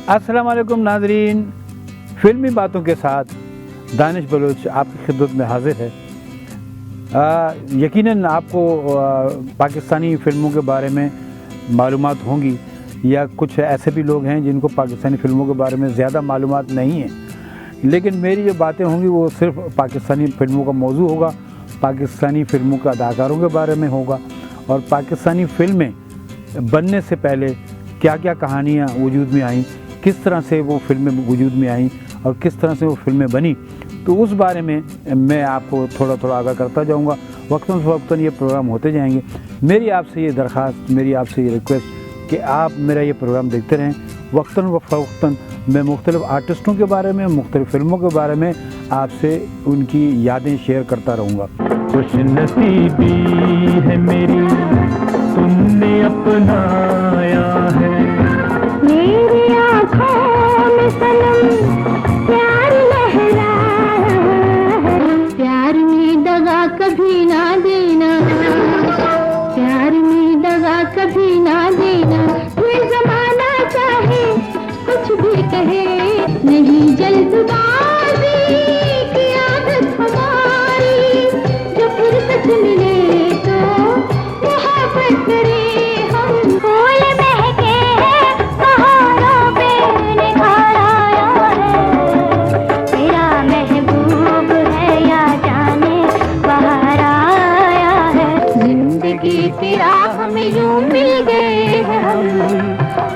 अस्सलाम वालेकुम नाज़रीन, फ़िल्मी बातों के साथ दानिश बलोच आपकी खिदमत में हाज़िर है। यकीनन आपको पाकिस्तानी फ़िल्मों के बारे में मालूमात होंगी या कुछ ऐसे भी लोग हैं जिनको पाकिस्तानी फ़िल्मों के बारे में ज़्यादा मालूमात नहीं है, लेकिन मेरी जो बातें होंगी वो सिर्फ़ पाकिस्तानी फ़िल्मों का मौजू होगा, पाकिस्तानी फ़िल्मों के अदाकारों के बारे में होगा और पाकिस्तानी फ़िल्में बनने से पहले क्या क्या कहानियाँ वजूद में आईं, किस तरह से वो फ़िल्में वजूद में आईं और किस तरह से वो फ़िल्में बनी, तो उस बारे में मैं आपको थोड़ा थोड़ा आगाह करता जाऊँगा। वक्तन फ़वक्तन ये प्रोग्राम होते जाएंगे। मेरी आपसे ये दरख्वास्त, मेरी आपसे ये रिक्वेस्ट कि आप मेरा ये प्रोग्राम देखते रहें। वक्तन फ़वक्तन मैं मुख्तलिफ़ आर्टिस्टों के बारे में, मुख्तलिफ़ फ़िल्मों के बारे में आपसे उनकी यादें शेयर करता रहूँगा। खुशनसीबी है मेरी, तुमने अपनाया है मेरी आँखों में सनम प्यार लहरा है। प्यार में दगा कभी ना देना, प्यार में दगा कभी ना देना। ये ज़माना चाहे कुछ भी कहे, नहीं जल्दबाजी की आदत हमारी। जो फुर्सत मिले तो मोहब्बत करे हम। फूल महके हैं पहाड़ों पे निखार आया है। तेरा महबूब है या जाने बाहर आया है। जिंदगी तेरा हमें यूं मिल गए हैं हम,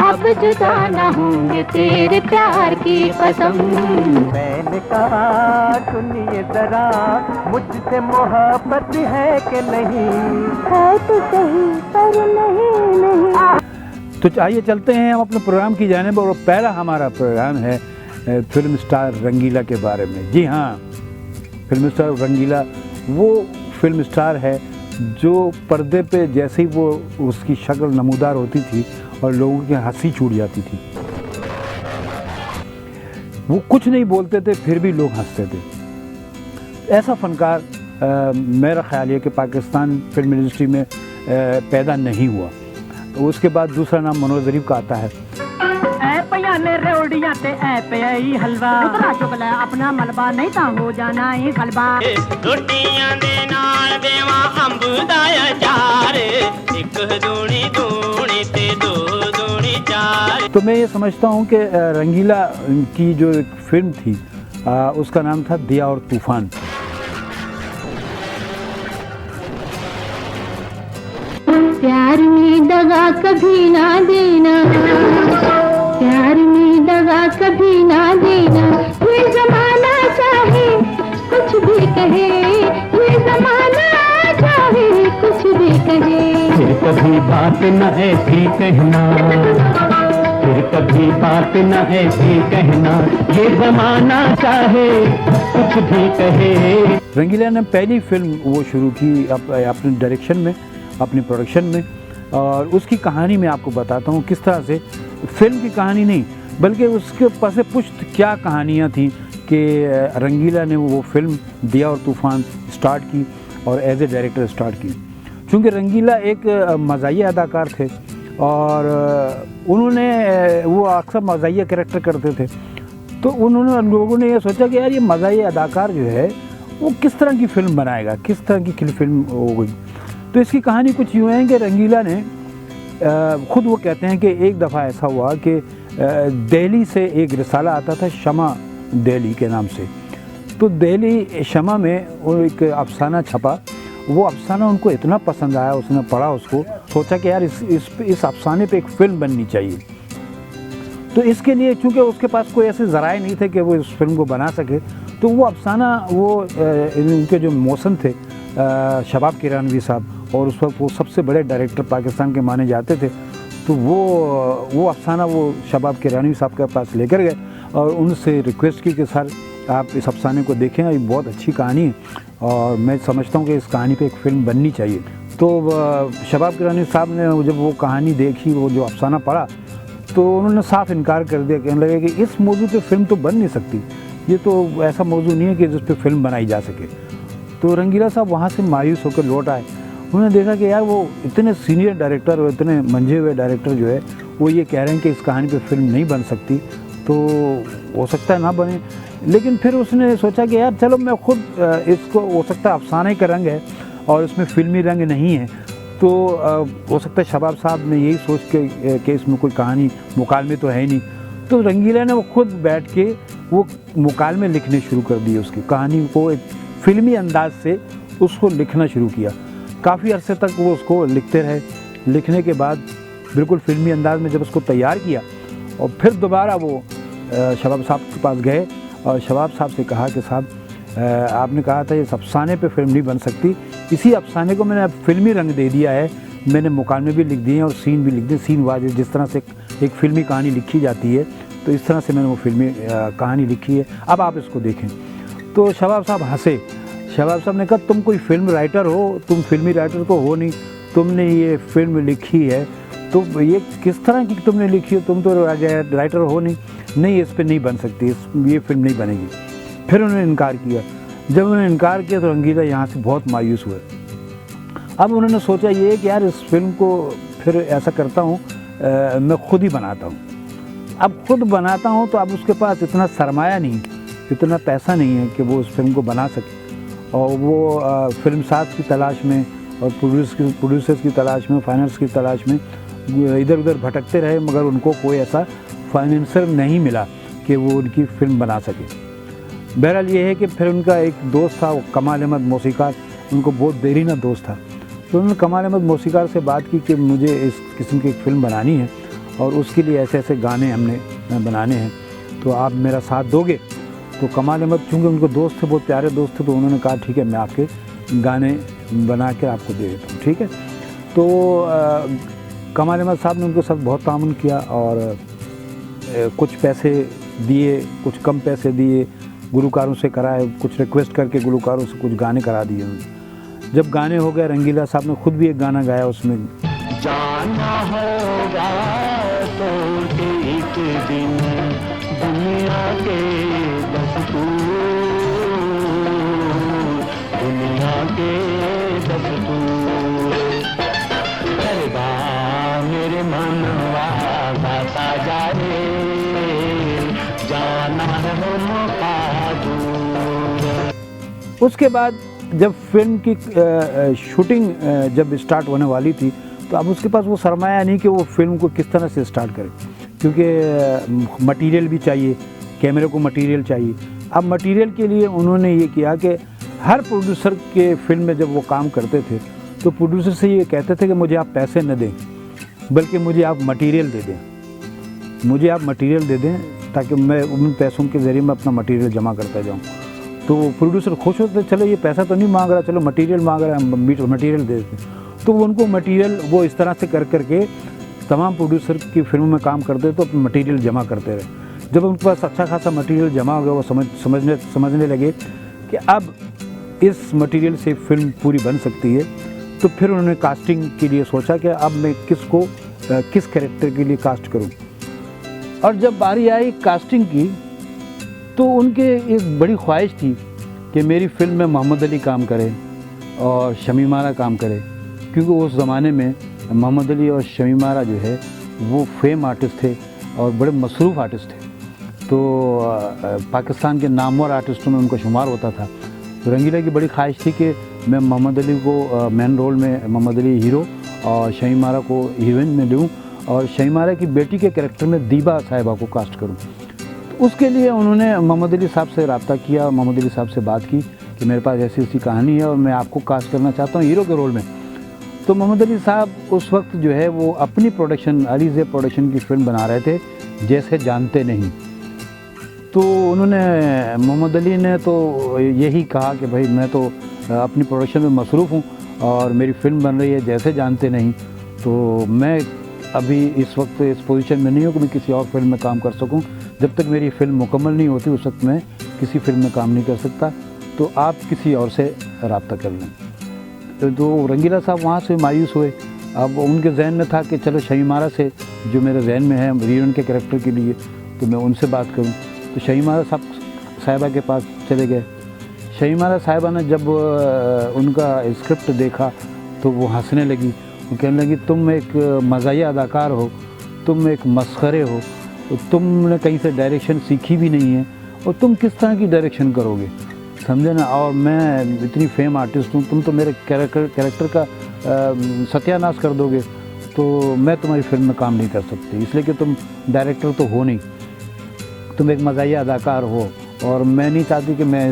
अब जुदा ना होंगे तेरे प्यार की कसम। मैंने कहा सुनिए जरा, मुझसे मोहब्बत है कि नहीं? है तो सही पर नहीं। तो आइए चलते हैं हम अपने प्रोग्राम की जानिब और पहला हमारा प्रोग्राम है फिल्म स्टार रंगीला के बारे में। जी हाँ, फिल्म स्टार रंगीला वो फिल्म स्टार है जो पर्दे पे जैसे ही वो उसकी शक्ल नमूदार होती थी और लोगों की हंसी छूट जाती थी। वो कुछ नहीं बोलते थे फिर भी लोग हंसते थे। ऐसा फ़नकार मेरा ख्याल है कि पाकिस्तान फिल्म इंडस्ट्री में पैदा नहीं हुआ। तो उसके बाद दूसरा नाम मनोज ज़रीफ़ का आता है। रेवड़ियां ते ऐ पई हलवा उतरा चुकला अपना मलबा नहीं ता हो जाना ही गलबा। रोटियां दे नाल देवा अंब दा अचार, एक दूनी दूनी ते दो दूनी चार। तो मैं ये समझता हूँ कि रंगीला की जो एक फिल्म थी उसका नाम था दिया और तूफ़ान। प्यार में दगा कभी ना देना, प्यार में दगा कभी ना देना। ये ज़माना चाहे कुछ भी कहे, ये ज़माना चाहे कुछ भी कहे। फिर कभी बात न ऐसी कहना, फिर कभी बात न ऐसी कहना, ये जमाना चाहे कुछ भी कहे। रंगीला ने पहली फिल्म वो शुरू की अपने डायरेक्शन में, अपनी प्रोडक्शन में, और उसकी कहानी मैं आपको बताता हूँ किस तरह से। फिल्म की कहानी नहीं बल्कि उसके पास पुश्त क्या कहानियाँ थीं कि रंगीला ने वो फिल्म दिया और तूफ़ान स्टार्ट की और एज ए डायरेक्टर स्टार्ट की। चूँकि रंगीला एक मज़ाहिया अदाकार थे और उन्होंने वो अक्सर मज़ाहिया कैरेक्टर करते थे, तो उन्होंने लोगों ने ये सोचा कि यार ये मज़ाहिया अदाकार जो है वो किस तरह की फ़िल्म बनाएगा, किस तरह की फिल्म हो गई। तो इसकी कहानी कुछ यूँ है कि रंगीला ने ख़ुद वो कहते हैं कि एक दफ़ा ऐसा हुआ कि दिल्ली से एक रिसाला आता था शमा दिल्ली के नाम से। तो दिल्ली शमा में वो एक अफसाना छपा, वो अफसाना उनको इतना पसंद आया, उसने पढ़ा उसको, सोचा कि यार इस अफसाने पे एक फ़िल्म बननी चाहिए। तो इसके लिए चूँकि उसके पास कोई ऐसे ज़राए नहीं थे कि वो इस फिल्म को बना सके, तो वो अफसाना वो उनके जो मौसम थे शबाब किरानवी साहब, और उस वक्त वो सबसे बड़े डायरेक्टर पाकिस्तान के माने जाते थे, तो वो अफसाना वो शबाब किरानवी साहब के पास लेकर गए और उनसे रिक्वेस्ट की कि सर आप इस अफसाने को देखें, ये बहुत अच्छी कहानी है और मैं समझता हूँ कि इस कहानी पे एक फ़िल्म बननी चाहिए। तो शबाब किरानवी साहब ने जब वो कहानी देखी, वो जो अफसाना पढ़ा, तो उन्होंने साफ इनकार कर दिया, कहने लगे कि इस मौजू पे फ़िल्म तो बन नहीं सकती, ये तो ऐसा मौजू नहीं है कि जिस पे फ़िल्म बनाई जा सके। तो रंगीला साहब वहाँ से मायूस होकर लौट आए उन्होंने देखा कि यार वो इतने सीनियर डायरेक्टर और इतने मंझे हुए डायरेक्टर जो है वो ये कह रहे हैं कि इस कहानी पे फिल्म नहीं बन सकती, तो हो सकता है ना बने। लेकिन फिर उसने सोचा कि यार चलो मैं खुद इसको, हो सकता है अफसाने का रंग है और इसमें फिल्मी रंग नहीं है, तो हो सकता है शबाब साहब ने यही सोच के कि इसमें कोई कहानी मुकालमे तो है ही नहीं, तो रंगीला ने वो खुद बैठ के वो मुकालमे लिखने शुरू कर दिए, उसकी कहानी को एक फिल्मी अंदाज से उसको लिखना शुरू किया। काफ़ी अरसे तक वो उसको लिखते रहे। लिखने के बाद बिल्कुल फिल्मी अंदाज में जब उसको तैयार किया और फिर दोबारा वो शबाब साहब के पास गए और शबाब साहब से कहा कि साहब आपने कहा था इस अफसाने पे फिल्म नहीं बन सकती, इसी अफसाने को मैंने अब फिल्मी रंग दे दिया है, मैंने मुकालमे भी लिख दिए हैं और सीन भी लिख दिए, सीन वाज जिस तरह से एक फिल्मी कहानी लिखी जाती है तो इस तरह से मैंने वो फिल्मी कहानी लिखी है, अब आप इसको देखें। तो शबाब साहब हंसे। शबाब साहब ने कहा तुम कोई फिल्म राइटर हो, तुम फिल्मी राइटर तो हो नहीं, तुमने ये फिल्म लिखी है तो ये किस तरह की तुमने लिखी हो, तुम तो राइटर हो नहीं, इस पर नहीं बन सकती, ये फिल्म नहीं बनेगी। फिर उन्होंने इनकार किया। जब उन्होंने इनकार किया तो रंगीला यहाँ से बहुत मायूस हुए। अब उन्होंने सोचा ये कि यार इस फिल्म को फिर ऐसा करता हूँ मैं खुद ही बनाता हूँ। अब खुद बनाता हूँ तो अब उसके पास इतना सरमाया नहीं, इतना पैसा नहीं है कि वो उस फिल्म को बना सके, और वो फिल्म साथ की तलाश में और प्रोड्यूसर्स की तलाश में, फाइनेंस की तलाश में इधर उधर भटकते रहे, मगर उनको कोई ऐसा फाइनेंसर नहीं मिला कि वो उनकी फिल्म बना सके। बहरहाल ये है कि फिर उनका एक दोस्त था, वो कमाल अहमद मौसीकार, उनको बहुत देरीना दोस्त था, तो उन्होंने कमाल अहमद मौसीकार से बात की कि मुझे इस किस्म की एक फ़िल्म बनानी है और उसके लिए ऐसे ऐसे गाने हमने बनाने हैं, तो आप मेरा साथ दोगे? तो कमाल अहमद चूँकि उनको दोस्त थे, बहुत प्यारे दोस्त थे, तो उन्होंने कहा ठीक है मैं आपके गाने बना के आपको दे देता हूँ, ठीक है। तो कमाल अहमद साहब ने उनके साथ बहुत तामुन किया और कुछ पैसे दिए, कुछ कम पैसे दिए, गुलकारों से कराए, कुछ रिक्वेस्ट करके गुलकारों से कुछ गाने करा दिए उन्होंने। जब गाने हो गए, रंगीला साहब ने खुद भी एक गाना गाया उसमें। जाना होगा तो एक दिन दुनिया के दस्तूर, दुनिया के दस्तूर, करवा मेरे मनवा गाता जा रे, जाना हो मौका दूर। उसके बाद जब फिल्म की शूटिंग जब स्टार्ट होने वाली थी तो अब उसके पास वो सरमाया नहीं कि वो फिल्म को किस तरह से स्टार्ट करे, क्योंकि मटेरियल भी चाहिए, कैमरे को मटेरियल चाहिए। अब मटेरियल के लिए उन्होंने ये किया कि हर प्रोड्यूसर के फिल्म में जब वो काम करते थे तो प्रोड्यूसर से ये कहते थे कि मुझे आप पैसे न दें, बल्कि मुझे आप मटेरियल दे दें, मुझे आप मटेरियल दे दें ताकि मैं उन पैसों के ज़रिए मैं अपना मटेरियल जमा करता जाऊँ। तो प्रोड्यूसर खुश होते, चलो ये पैसा तो नहीं मांग रहा, चलो मटेरियल मांग रहा है, मटेरियल दे देते। तो उनको मटेरियल वो इस तरह से कर करके तमाम प्रोड्यूसर की फिल्मों में काम करते तो अपना मटेरियल जमा करते रहे। जब उनके पास अच्छा खासा मटेरियल जमा हो गया, वो समझने लगे कि अब इस मटेरियल से फिल्म पूरी बन सकती है, तो फिर उन्होंने कास्टिंग के लिए सोचा कि अब मैं किस कैरेक्टर के लिए कास्ट करूं। और जब बारी आई कास्टिंग की तो उनके एक बड़ी ख्वाहिश थी कि मेरी फिल्म में मोहम्मद अली काम करे और शमीम आरा काम करे, क्योंकि उस ज़माने में मोहम्मद अली और शमीम आरा जो है वो फेम आर्टिस्ट थे और बड़े मसरूफ़ आर्टिस्ट थे, तो पाकिस्तान के नामवर आर्टिस्टों में उनका शुमार होता था। तो रंगीला की बड़ी ख्वाहिश थी कि मैं मोहम्मद अली को मेन रोल में, मोहम्मद अली हीरो और शमीम आरा को हीरोइन में लूँ और शमीम आरा की बेटी के कैरेक्टर में दीबा साहिबा को कास्ट करूँ। तो उसके लिए उन्होंने मोहम्मद अली साहब से रब्ता किया, मोहम्मद अली साहब से बात की कि मेरे पास ऐसी ऐसी कहानी है और मैं आपको कास्ट करना चाहता हूँ हीरो के रोल में। तो मोहम्मद अली साहब उस वक्त जो है वो अपनी प्रोडक्शन, अलीज़े प्रोडक्शन की फ़िल्म बना रहे थे, जैसे जानते नहीं। तो उन्होंने, मोहम्मद अली ने तो यही कहा कि भाई मैं तो अपनी प्रोडक्शन में मसरूफ़ हूँ और मेरी फ़िल्म बन रही है जैसे जानते नहीं, तो मैं अभी इस वक्त इस पोजीशन में नहीं हूँ कि मैं किसी और फिल्म में काम कर सकूँ। जब तक मेरी फ़िल्म मुकम्मल नहीं होती उस वक्त मैं किसी फिल्म में काम नहीं कर सकता, तो आप किसी और से रब्ता कर लें। तो रंगीला साहब वहाँ से मायूस हुए। अब उनके जहन में था कि चलो शमीम आरा से, जो मेरे जहन में है हीरोइन के कैरेक्टर के लिए, तो मैं उनसे बात करूं। तो शमीम आरा साहिबा के पास चले गए। शमीम आरा साहिबा ने जब उनका स्क्रिप्ट देखा तो वो हंसने लगी, वो कहने लगी तुम एक मज़ाहिया अदाकार हो, तुम एक मस्खरे हो, तो तुमने कहीं से डायरेक्शन सीखी भी नहीं है और तुम किस तरह की डायरेक्शन करोगे, समझे ना। और मैं इतनी फेम आर्टिस्ट हूँ, तुम तो मेरे कैरेक्टर का सत्यानाश कर दोगे, तो मैं तुम्हारी फिल्म में काम नहीं कर सकती, इसलिए कि तुम डायरेक्टर तो हो नहीं, तुम एक मज़ाहिया अदाकार हो और मैं नहीं चाहती कि मैं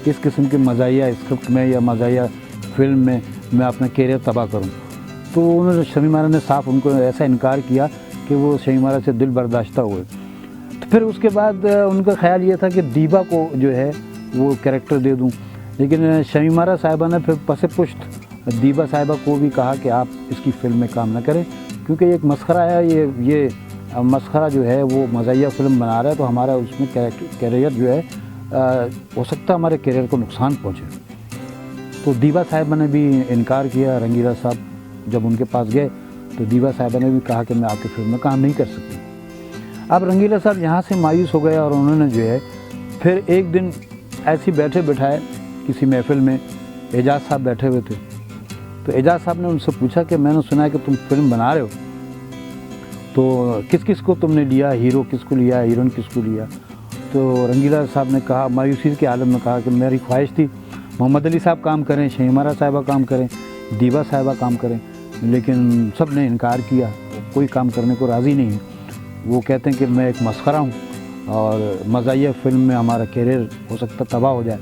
इस किस्म के मज़ाहिया स्क्रिप्ट में या मज़ाहिया फिल्म में मैं अपना कैरियर तबाह करूं। तो उन्होंने शमी मारा ने साफ उनको ऐसा इनकार किया कि वो शमी मारा से दिल बर्दाश्ता हुए। तो फिर उसके बाद उनका ख्याल ये था कि दीबा को जो है वो कैरेक्टर दे दूं, लेकिन शमी मारा साहिबा ने फिर पसे पुश्त दीबा साहिबा को भी कहा कि आप इसकी फ़िल्म में काम ना करें, क्योंकि एक मस्खरा है, ये मस्खरा जो है वो मज़ाहिया फ़िल्म बना रहा है, तो हमारा उसमें कैरियर जो है हो सकता है हमारे कैरियर को नुकसान पहुँचे। तो दीबा साहिबा ने भी इनकार किया। रंगीला साहब जब उनके पास गए तो दीबा साहिबा ने भी कहा कि मैं आपकी फिल्म में काम नहीं कर सकती। अब रंगीला साहब यहाँ से मायूस हो गए और उन्होंने जो है फिर एक दिन ऐसे बैठे बिठाए किसी महफिल में, एजाज साहब बैठे हुए थे, तो एजाज साहब ने उनसे पूछा कि मैंने सुना है कि तुम फिल्म बना रहे हो, तो किस किस को तुमने लिया, हीरो किसको लिया, हीरोइन किसको लिया। तो रंगीला साहब ने कहा, मायूसी के आलम में कहा कि मेरी ख्वाहिश थी मोहम्मद अली साहब काम करें, शमी मारा साहिबा काम करें, दीबा साहिबा काम करें, लेकिन सब ने इनकार किया, कोई काम करने को राज़ी नहीं है। वो कहते हैं कि मैं एक मस्खरा हूँ और मज़ाहिया फ़िल्म में हमारा कैरियर हो सकता तबाह हो जाए,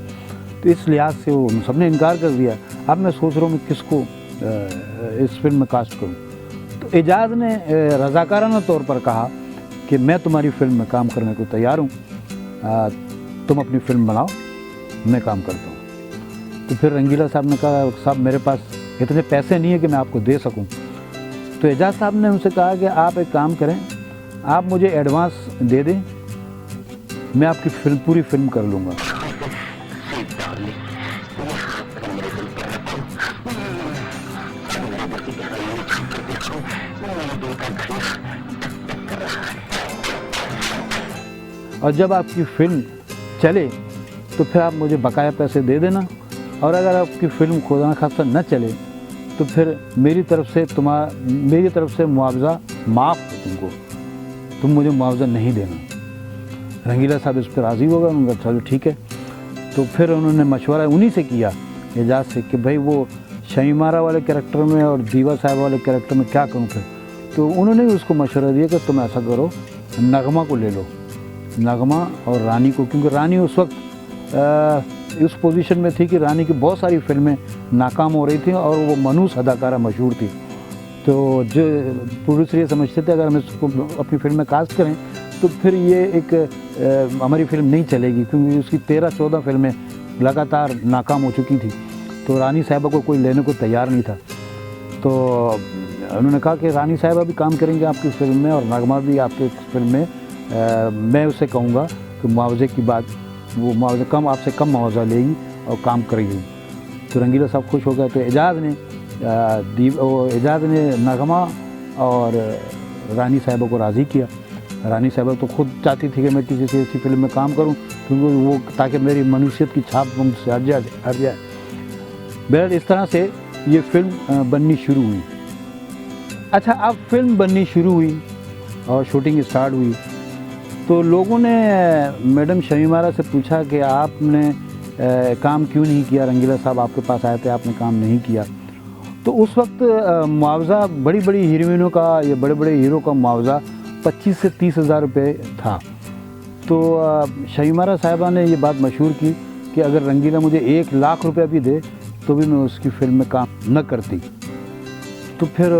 तो इस लिहाज से वो सब ने इनकार कर दिया। अब मैं सोच रहा हूँ मैं किसको इस फिल्म में कास्ट करूँ। तो एजाज ने रज़ाकाराना तौर पर कहा कि मैं तुम्हारी फ़िल्म में काम करने को तैयार हूँ, तुम अपनी फ़िल्म बनाओ, मैं काम करता हूँ। तो फिर रंगीला साहब ने कहा, साहब मेरे पास इतने पैसे नहीं है कि मैं आपको दे सकूं। तो एजाज साहब ने उनसे कहा कि आप एक काम करें, आप मुझे एडवांस दे दें, मैं आपकी पूरी फिल्म कर लूँगा। और जब आपकी फिल्म चले तो फिर आप मुझे बकाया पैसे दे देना, और अगर आपकी फ़िल्म खुदा न खास्ता न चले तो फिर मेरी तरफ से मुआवजा माफ़ है तुमको, तुम मुझे मुआवजा नहीं देना। रंगीला साहब इस पर राज़ी हो गए, उनका चलो ठीक है। तो फिर उन्होंने मशवरा उन्हीं से किया, एजाज से, कि भाई वो शमी मारा वाले कैरेक्टर में और दीवा साहब वाले कैरेक्टर में क्या करूँ फिर। तो उन्होंने भी उसको मशवरा दिया कि तुम ऐसा करो, नगमा को ले लो, नगमा और रानी को, क्योंकि रानी उस वक्त उस पोजीशन में थी कि रानी की बहुत सारी फिल्में नाकाम हो रही थी और वो मनूस अदाकारा मशहूर थी। तो जो प्रोड्यूसर ये समझते थे अगर हम इसको अपनी फिल्म में कास्ट करें तो फिर ये एक हमारी फिल्म नहीं चलेगी, क्योंकि उसकी 13-14 फिल्में लगातार नाकाम हो चुकी थी। तो रानी साहिबा को कोई लेने को तैयार नहीं था। तो उन्होंने कहा कि रानी साहिबा भी काम करेंगे आपकी फिल्म में और नगमा भी आपके फिल्म में, मैं उससे कहूँगा कि मुआवजे की बात, वो मुआवजा कम, आपसे कम मुआवजा लेगी और काम करेगी। तो रंगीला साहब खुश हो गए। तो एजाज ने नगमा और रानी साहिबा को राज़ी किया। रानी साहिबा तो खुद चाहती थी कि मैं किसी से ऐसी फिल्म में काम करूं, क्योंकि वो ताकि मेरी मनुष्यत की छाप मुझसे हट जाए। बहरहाल इस तरह से ये फिल्म बननी शुरू हुई। अच्छा, अब फिल्म बननी शुरू हुई और शूटिंग स्टार्ट हुई तो लोगों ने मैडम शमी मारा से पूछा कि आपने काम क्यों नहीं किया, रंगीला साहब आपके पास आए थे, आपने काम नहीं किया। तो उस वक्त मुआवजा बड़ी बड़ी हीरोइनों का या बड़े बड़े हीरो का मुआवजा 25 से 30 हज़ार रुपये था। तो शमी मारा साहिबा ने ये बात मशहूर की कि अगर रंगीला मुझे 1 लाख रुपया भी दे तो भी मैं उसकी फिल्म में काम न करती। तो फिर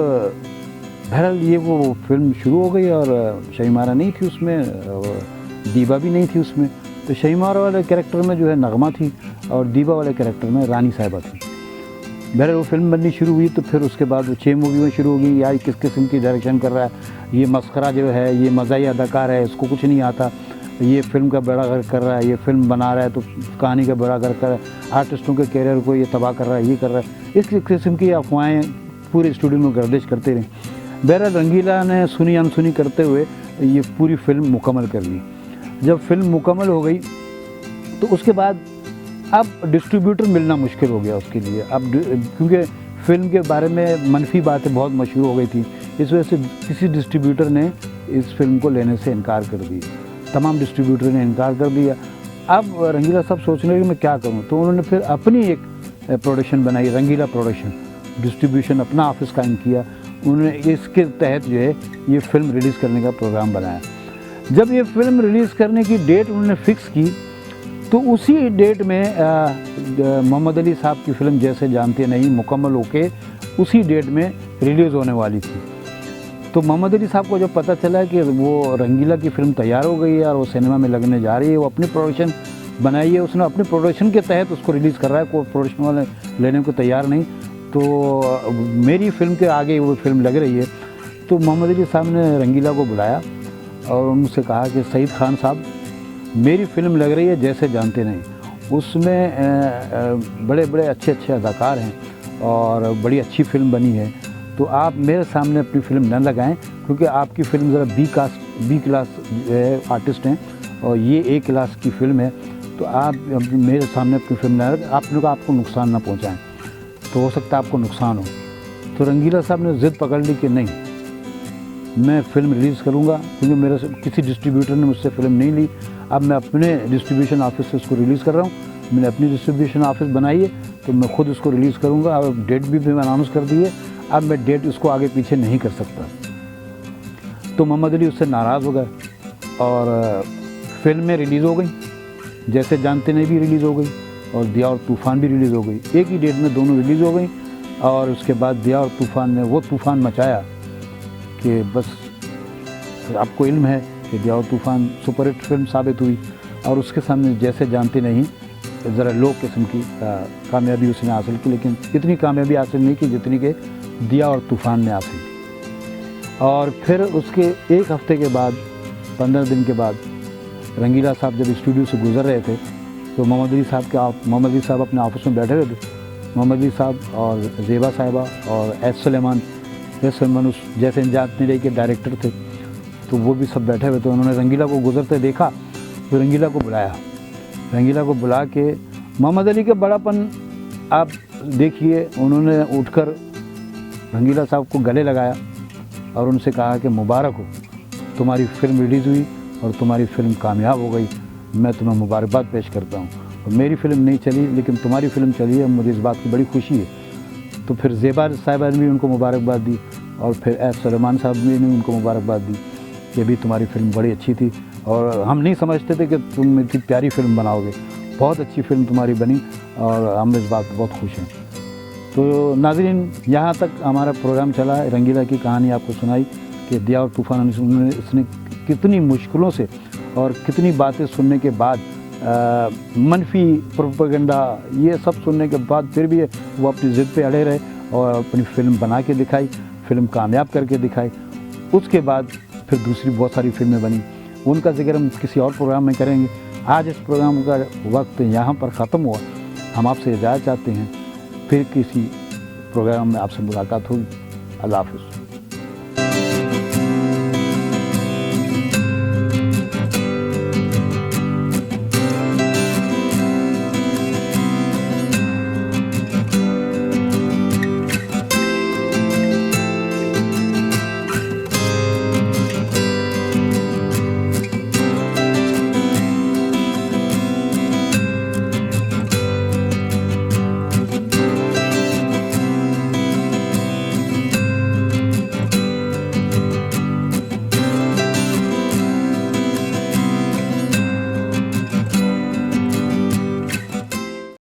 बहरहाल ये वो फिल्म शुरू हो गई और शमी मारा नहीं थी उसमें, दीबा भी नहीं थी उसमें। तो शमी मारा वाले कैरेक्टर में जो है नगमा थी और दीबा वाले कैरेक्टर में रानी साहिबा थी। बहरहाल वो फिल्म बननी शुरू हुई। तो फिर उसके बाद वो 6 मूवियाँ शुरू हो गई। यार किस किस्म की डायरेक्शन कर रहा है, ये मस्खरा जो है, ये मज़ाहिया अदाकार है, इसको कुछ नहीं आता, ये फिल्म का बेड़ा गर्क कर रहा है, ये फिल्म बना रहा है तो कहानी का बेड़ा गर्क कर रहा है, आर्टिस्टों के कैरियर को ये तबाह कर रहा है, ये कर रहा है। इस किस्म की अफवाहें पूरे स्टूडियो में गर्दिश करते रहे। बहरहाल रंगीला ने सुनी अनसुनी करते हुए ये पूरी फिल्म मुकम्मल कर ली। जब फिल्म मुकम्मल हो गई तो उसके बाद अब डिस्ट्रीब्यूटर मिलना मुश्किल हो गया उसके लिए। अब क्योंकि फ़िल्म के बारे में मनफी बातें बहुत मशहूर हो गई थी। इस वजह से किसी डिस्ट्रीब्यूटर ने इस फिल्म को लेने से इनकार कर दिया, तमाम डिस्ट्रीब्यूटर ने इनकार कर दिया। अब रंगीला साहब सोचने लगे मैं क्या करूं, तो उन्होंने फिर अपनी एक प्रोडक्शन बनाई, रंगीला प्रोडक्शन। डिस्ट्रीब्यूशन अपना ऑफिस कायम किया उन्होंने, इसके तहत जो है ये फ़िल्म रिलीज़ करने का प्रोग्राम बनाया। जब ये फ़िल्म रिलीज़ करने की डेट उन्होंने फ़िक्स की तो उसी डेट में मोहम्मद अली साहब की फ़िल्म जैसे जानते नहीं मुकम्मल होके उसी डेट में रिलीज़ होने वाली थी। तो मोहम्मद अली साहब को जब पता चला कि वो रंगीला की फ़िल्म तैयार हो गई है और वो सिनेमा में लगने जा रही है, वो अपनी प्रोडक्शन बनाई है, उसने अपने प्रोडक्शन के तहत उसको रिलीज़ कर रहा है, कोई प्रोडक्शन वाले लेने को तैयार नहीं, तो मेरी फ़िल्म के आगे वो फ़िल्म लग रही है। तो मोहम्मद अली साहब ने रंगीला को बुलाया और उनसे कहा कि सईद खान साहब मेरी फ़िल्म लग रही है जैसे जानते नहीं, उसमें बड़े बड़े अच्छे अच्छे अदाकार हैं और बड़ी अच्छी फ़िल्म बनी है, तो आप मेरे सामने अपनी फ़िल्म न लगाएं क्योंकि आपकी फ़िल्म ज़रा बी क्लास आर्टिस्ट हैं और ये ए क्लास की फ़िल्म है, तो आप मेरे सामने अपनी फ़िल्म न लगाएं, आप लोग आपको नुकसान ना पहुंचाएं, तो हो सकता है आपको नुकसान हो। तो रंगीला साहब ने ज़िद पकड़ ली कि नहीं, मैं फ़िल्म रिलीज़ करूंगा क्योंकि मेरे से किसी डिस्ट्रीब्यूटर ने मुझसे फ़िल्म नहीं ली। अब मैं अपने डिस्ट्रीब्यूशन ऑफिस से उसको रिलीज़ कर रहा हूँ, मैंने अपनी डिस्ट्रीब्यूशन ऑफिस बनाई है तो मैं खुद उसको रिलीज़ करूँगा। अब डेट भी मैं अनाउंस कर दी है, अब मैं डेट उसको आगे पीछे नहीं कर सकता। तो मोहम्मद अली उससे नाराज़ हो गए और फिल्में रिलीज़ हो गई, जैसे जानते नहीं भी रिलीज़ हो गई और दिया और तूफ़ान भी रिलीज़ हो गई। एक ही डेट में दोनों रिलीज़ हो गई और उसके बाद दिया और तूफ़ान ने वो तूफ़ान मचाया कि बस आपको इल्म है कि दिया और तूफ़ान सुपरहिट फिल्म साबित हुई और उसके सामने जैसे जानते नहीं ज़रा लो किस्म की कामयाबी उसने हासिल की, लेकिन इतनी कामयाबी हासिल नहीं की जितनी कि दिया और तूफ़ान ने हासिल की। और फिर उसके एक हफ़्ते के बाद 15 दिन के बाद रंगीला साहब जब स्टूडियो से गुज़र रहे थे तो मोहम्मद अली साहब अपने ऑफिस में बैठे हुए थे। मोहम्मद अली साहब और ज़ेबा साहिबा और एस सलेमान उस जैसे जानते नहीं के डायरेक्टर थे, तो वो भी सब बैठे हुए थे। उन्होंने रंगीला को गुज़रते देखा तो रंगीला को बुलाया, रंगीला को बुला के मोहम्मद अली का बड़ापन आप देखिए, उन्होंने उठकर रंगीला साहब को गले लगाया और उनसे कहा कि मुबारक हो, तुम्हारी फ़िल्म रिलीज़ हुई और तुम्हारी फ़िल्म कामयाब हो गई, मैं तुम्हें मुबारकबाद पेश करता हूँ। और मेरी फ़िल्म नहीं चली लेकिन तुम्हारी फ़िल्म चली है, मुझे इस बात की बड़ी खुशी है। तो फिर ज़ेबा साहिबा ने भी उनको मुबारकबाद दी और फिर एस सलेमान साहब ने भी उनको मुबारकबाद दी कि भी तुम्हारी फ़िल्म बड़ी अच्छी थी और हम नहीं समझते थे कि तुम इतनी प्यारी फ़िल्म बनाओगे, बहुत अच्छी फ़िल्म तुम्हारी बनी और हम इस बात पर बहुत खुश हैं। तो नाज़रीन, यहाँ तक हमारा प्रोग्राम चला, रंगीला की कहानी आपको सुनाई कि दिया और तूफ़ान इसने कितनी मुश्किलों से और कितनी बातें सुनने के बाद मनफी प्रोपेगेंडा ये सब सुनने के बाद फिर भी वो अपनी ज़िद पे अड़े रहे और अपनी फ़िल्म बना के दिखाई, फ़िल्म कामयाब करके दिखाई। उसके बाद फिर दूसरी बहुत सारी फ़िल्में बनी, उनका जिक्र हम किसी और प्रोग्राम में करेंगे। आज इस प्रोग्राम का वक्त यहाँ पर ख़त्म हुआ, हम आपसे इजाज़त चाहते हैं, फिर किसी प्रोग्राम में आपसे मुलाकात होगी। अल्लाह हाफ़िज़।